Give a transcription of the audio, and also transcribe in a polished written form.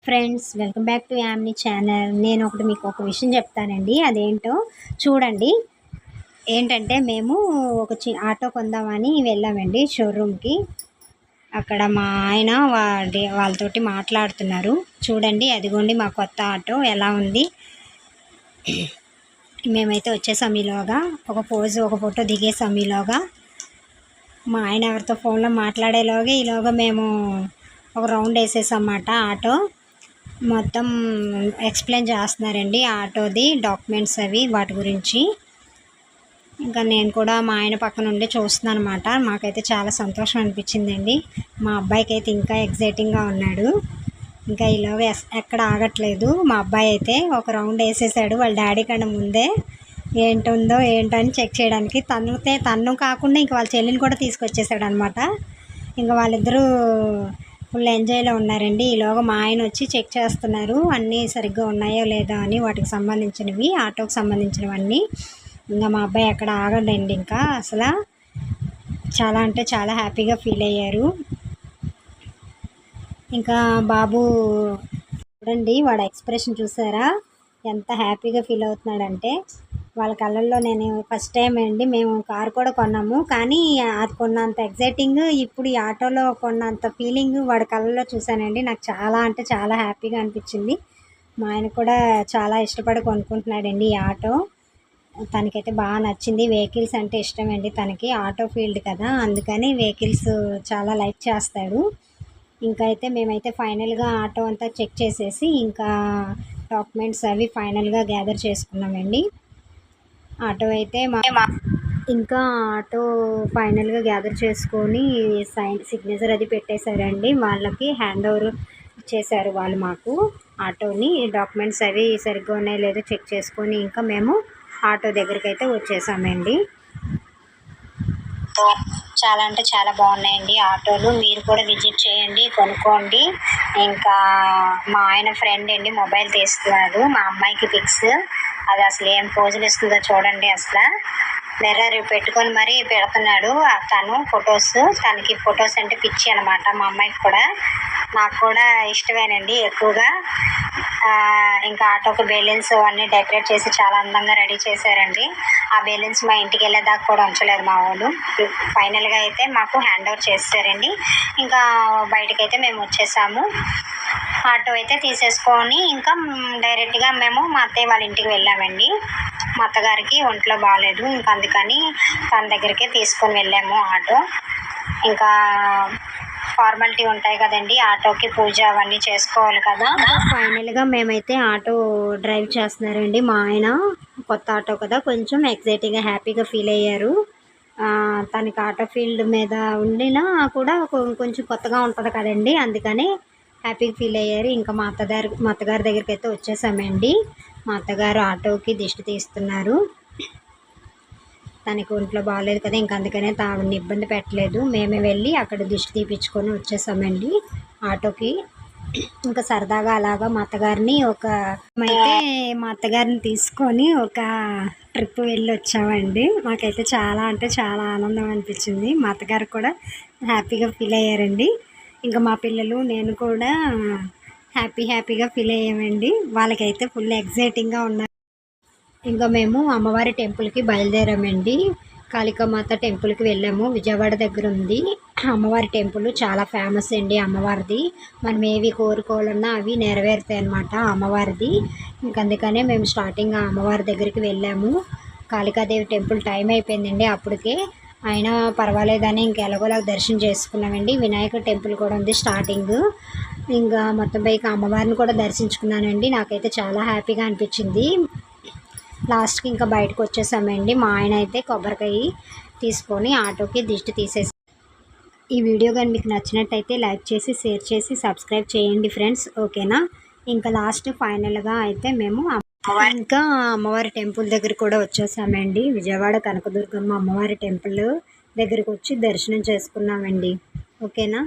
Friends, welcome back to Yamni channel. నేను మీకు ఒక విషయం చెప్తానండి. అదేంటో చూడండి. ఏంటంటే మేము ఒక ఆటో కొందామని వెళ్ళామండి షోరూమ్కి. అక్కడ మా ఆయన వాళ్ళతోటి మాట్లాడుతున్నారు. చూడండి, అదిగోండి మా కొత్త ఆటో ఎలా ఉంది. మేమైతే వచ్చేసాం. ఈలోగా ఒక ఫోటో దిగేసాం. ఈలోగా మా ఆయన ఎవరితో ఫోన్లో ఈలోగా మేము ఒక రౌండ్ వేసేసామాట. ఆటో మొత్తం ఎక్స్ప్లెయిన్ చేస్తున్నారండి ఆటోది డాక్యుమెంట్స్ అవి వాటి గురించి. ఇంకా నేను కూడా మా ఆయన పక్కన ఉండి చూస్తున్నాను అనమాట. మాకైతే చాలా సంతోషం అనిపించిందండి. మా అబ్బాయికి అయితే ఇంకా ఎగ్జైటింగ్గా ఉన్నాడు. ఇంకా ఈలోగా ఎక్కడ ఆగట్లేదు. మా అబ్బాయి అయితే ఒక రౌండ్ వేసేసాడు వాళ్ళ డాడీ కన్నా ముందే. ఏంటో అని చెక్ చేయడానికి తను కాకుండా ఇంకా వాళ్ళ చెల్లిని కూడా తీసుకొచ్చేసాడు అనమాట. ఇంకా వాళ్ళిద్దరూ ఫుల్ ఎంజాయ్లో ఉన్నారండి. ఈలోగా మా ఆయన వచ్చి చెక్ చేస్తున్నారు అన్నీ సరిగ్గా ఉన్నాయో లేదో అని, వాటికి సంబంధించినవి, ఆటోకి సంబంధించినవన్నీ. ఇంకా మా అబ్బాయి ఎక్కడ ఆగడండి. ఇంకా అసలు చాలా అంటే చాలా హ్యాపీగా ఫీల్ అయ్యారు. ఇంకా బాబు చూడండి, వాడు ఎక్స్ప్రెషన్ చూసారా ఎంత హ్యాపీగా ఫీల్ అవుతున్నాడంటే. వాళ్ళ కళ్ళల్లో నేను ఫస్ట్ టైం అండి మేము కారు కూడా కొన్నాము, కానీ అది కొన్నంత ఎగ్జైటింగ్ ఇప్పుడు ఈ ఆటోలో కొన్నంత ఫీలింగ్ వాడి కళ్ళల్లో చూశానండి. నాకు చాలా అంటే చాలా హ్యాపీగా అనిపించింది. మా ఆయన కూడా చాలా ఇష్టపడి కొనుక్కుంటున్నాడండి ఈ ఆటో. తనకైతే బాగా నచ్చింది. వెహికల్స్ అంటే ఇష్టం అండి తనకి. ఆటో ఫీల్డ్ కదా, అందుకని వెహికల్స్ చాలా లైక్ చేస్తాడు. ఇంకా అయితే మేమైతే ఫైనల్గా ఆటో అంతా చెక్ చేసేసి ఇంకా డాక్యుమెంట్స్ అవి ఫైనల్గా గ్యాదర్ చేసుకున్నామండి. ఆటో అయితే ఇంకా ఆటో ఫైనల్గా గ్యాదర్ చేసుకొని సిగ్నేచర్ అది పెట్టేశారండి. వాళ్ళకి హ్యాండ్ ఓవర్ చేశారు వాళ్ళు మాకు ఆటోని. డాక్యుమెంట్స్ అవి సరిగ్గా ఉన్నాయో లేదో చెక్ చేసుకొని ఇంకా మేము ఆటో దగ్గరికి అయితే వచ్చేసామండి. చాలా అంటే చాలా బాగున్నాయండి ఆటోలు. మీరు కూడా విజిట్ చేయండి, కొనుక్కోండి. ఇంకా మా ఆయన ఫ్రెండ్ అండి మొబైల్ తీస్తున్నాడు మా అమ్మాయికి పిక్స్. అది అసలు ఏం పోజులు ఇస్తుందో చూడండి. అసలు మిర్రర్ పెట్టుకొని మరీ పెడుతున్నాడు తను ఫొటోస్. తనకి ఫొటోస్ అంటే పిచ్చి అనమాట. మా అమ్మాయికి కూడా, నాకు కూడా ఇష్టమేనండి ఎక్కువగా. ఇంకా ఆటోకి బెలూన్స్ అన్నీ డెకరేట్ చేసి చాలా అందంగా రెడీ చేశారండి. ఆ బెలూన్స్ మా ఇంటికి వెళ్ళేదాకా కూడా ఉంచలేదు మా వాళ్ళు. ఫైనల్గా అయితే మాకు హ్యాండ్ ఓవర్ చేస్తారండి. ఇంకా బయటకైతే మేము వచ్చేసాము. ఆటో అయితే తీసేసుకొని ఇంకా డైరెక్ట్గా మేము మా అత్తయ్య వాళ్ళ ఇంటికి వెళ్ళామండి. మా అత్తగారికి ఒంట్లో బాగాలేదు, ఇంకా అందుకని తన దగ్గరికే తీసుకొని వెళ్ళాము ఆటో. ఇంకా ఫార్మాలిటీ ఉంటాయి కదండి, ఆటోకి పూజ అవన్నీ చేసుకోవాలి కదా. ఫైనల్గా మేమైతే ఆటో డ్రైవ్ చేస్తున్నారండి మా ఆయన. కొత్త ఆటో కదా, కొంచెం ఎగ్జైటింగ్గా హ్యాపీగా ఫీల్ అయ్యారు. తనకి ఆటో ఫీల్డ్ మీద ఉండినా కూడా కొంచెం కొత్తగా ఉంటుంది కదండి, అందుకని హ్యాపీగా ఫీల్ అయ్యారు. ఇంకా మా అత్తగారి దగ్గరికి అయితే వచ్చేసామండి. మా అత్తగారు ఆటోకి దిష్టి తీస్తున్నారు. తనకి ఒంట్లో బాగాలేదు కదా, ఇంకా అందుకనే తాను ఇబ్బంది పెట్టలేదు. మేమే వెళ్ళి అక్కడ దిష్టి తీపించుకొని వచ్చేసామండి ఆటోకి. ఇంకా సరదాగా అలాగా మా అత్తగారిని మా అత్తగారిని తీసుకొని ఒక ట్రిప్ వెళ్ళి వచ్చామండి. మాకైతే చాలా అంటే చాలా ఆనందం అనిపించింది. మా అత్తగారు కూడా హ్యాపీగా ఫీల్ అయ్యారండి. ఇంకా మా పిల్లలు నేను కూడా హ్యాపీగా ఫీల్ అయ్యామండి. వాళ్ళకైతే ఫుల్ ఎగ్జైటింగ్గా ఉన్నారు. ఇంకా మేము అమ్మవారి టెంపుల్కి బయలుదేరామండి. కాళికామాత టెంపుల్కి వెళ్ళాము. విజయవాడ దగ్గర ఉంది అమ్మవారి టెంపుల్. చాలా ఫేమస్ అండి అమ్మవారిది. మనం ఏవి కోరుకోవాలన్నా అవి నెరవేరుతాయి అన్నమాట అమ్మవారిది. అందుకనే మేము స్టార్టింగ్ అమ్మవారి దగ్గరికి వెళ్ళాము. కాళికాదేవి టెంపుల్ టైం అయిపోయిందండి అప్పటికే. అయినా పర్వాలేదని ఎలాగోలాగా దర్శనం చేసుకున్నామండి. వినాయక టెంపుల్ కూడా ఉంది స్టార్టింగ్. ఇంకా మొత్తం పైకి అమ్మవారిని కూడా దర్శించుకున్నానండి. నాకైతే చాలా హ్యాపీగా అనిపించింది. లాస్ట్కి ఇంకా బయటకు వచ్చేసామండి. మా ఆయన అయితే కొబ్బరికాయ తీసుకొని ఆటోకి దిష్టి తీసేసి. ఈ వీడియో కానీ మీకు నచ్చినట్టయితే లైక్ చేసి షేర్ చేసి సబ్స్క్రైబ్ చేయండి ఫ్రెండ్స్, ఓకేనా. ఇంకా లాస్ట్ ఫైనల్గా అయితే మేము ఇంకా అమ్మవారి టెంపుల్ దగ్గర కూడా వచ్చేసామండి. విజయవాడ కనకదుర్గమ్మ అమ్మవారి టెంపుల్ దగ్గరికి వచ్చి దర్శనం చేసుకున్నామండి, ఓకేనా.